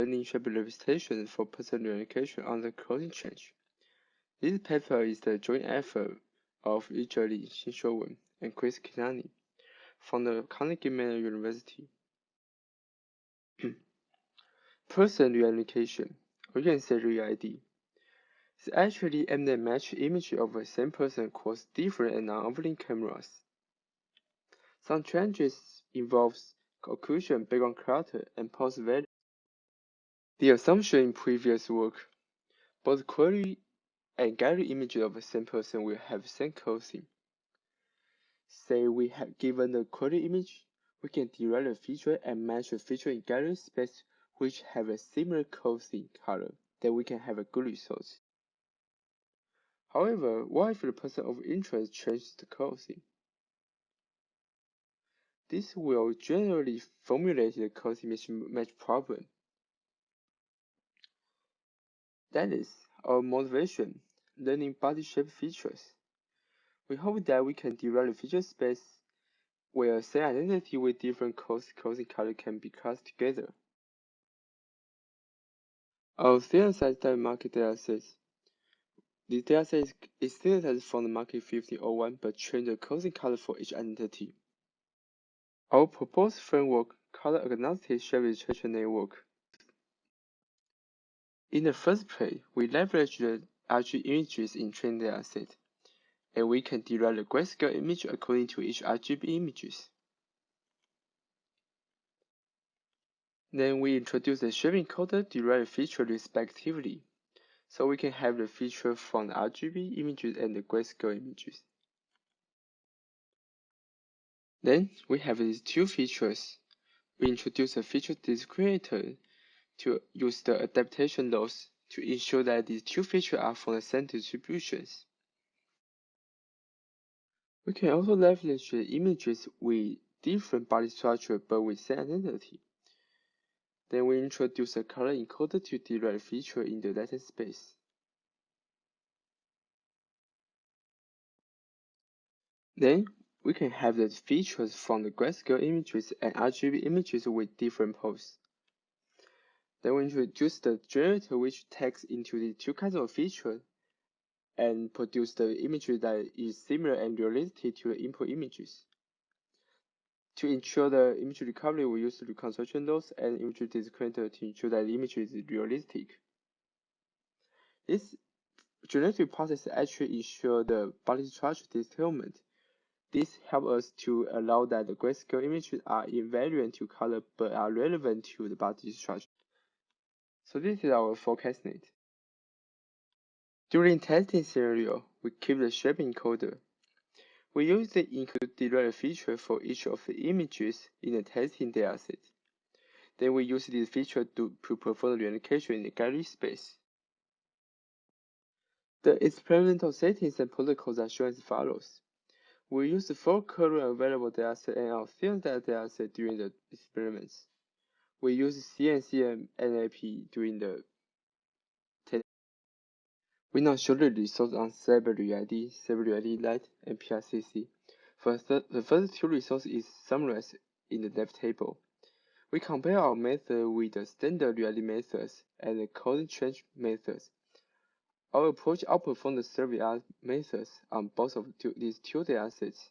learning shape representation for person reunification on the clothing change. This paper is the joint effort of Ijali Shinshowen and Chris Kinani from the Carnegie Mellon University. Person reunification, or you can say ReID, is actually aimed at match images of the same person across different and non-overlapping cameras. Some changes involves occlusion, background clutter, and pose value. The assumption in previous work, both query and gallery images of the same person will have same clothing. Say we have given the query image, we can derive a feature and match a feature in gallery space which have a similar clothing color, then we can have a good result. However, what if the person of interest changes the clothing? This will generally formulate the clothing mismatch problem. That is our motivation, learning body shape features. We hope that we can derive a feature space where same identity with different clothing color can be classed together. Our synthesized time market dataset. The dataset is synthesized from the market 1501 but change the clothing color for each identity. Our proposed framework, color agnostic shape registration network. In the first place, we leverage the RGB images in training dataset, and we can derive the grayscale image according to each RGB images. Then we introduce the shape encoder derived feature respectively, so we can have the feature from the RGB images and the grayscale images. Then we have these two features. We introduce a feature discriminator to use the adaptation loss to ensure that these two features are from the same distributions. We can also leverage the images with different body structure but with same identity. Then we introduce a color encoder to derive feature in the latent space. Then we can have the features from the grayscale images and RGB images with different poses. Then we introduce the generator which takes into the two kinds of features and produce the image that is similar and realistic to the input images. To ensure the image recovery, we use reconstruction loss and image discriminator to ensure that the image is realistic. This generative process actually ensures the body structure detailment. This helps us to allow that the grayscale images are invariant to color but are relevant to the body structure. So this is our forecast net. During testing scenario, we keep the shape encoder. We use the include derived feature for each of the images in the testing dataset. Then we use this feature to perform the reunification in the gallery space. The experimental settings and protocols are shown as follows. We use the 4 current available dataset and our theorem dataset during the experiments. We use CNC and NLP during the testing. We now show the results on CyberReID, CyberReID Lite, and PRCC. The first two results is summarized in the left table. We compare our method with the standard ReID methods and the coding change methods. Our approach outperforms the survey methods on both of these two datasets.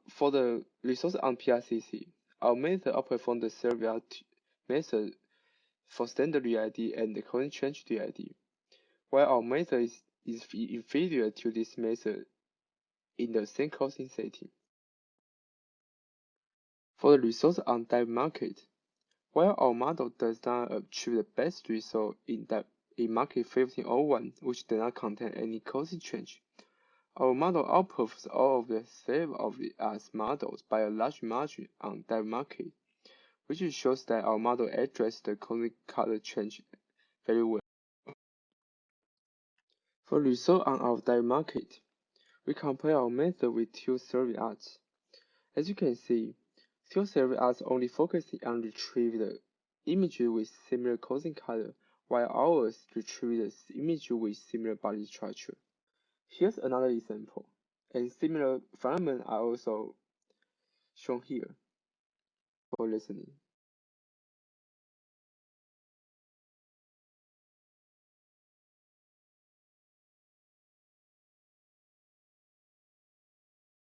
For the results on PRCC, our method outperforms the survey method for standard ReID and the coding change ReID, while our method is inferior to this method in the same coding setting. For the results on dive market, while our model does not achieve the best result in market 1501, which does not contain any coding change, our model outperforms all of the state-of-the-art models by a large margin on dive market, which shows that our model addresses the coding color change very well. For result on our dive market, we compare our method with two survey arts. As you can see, two survey arts only focusing on retrieve the image with similar coding color, while ours retrieve the image with similar body structure. Here's another example, and similar phenomena are also shown here. For listening.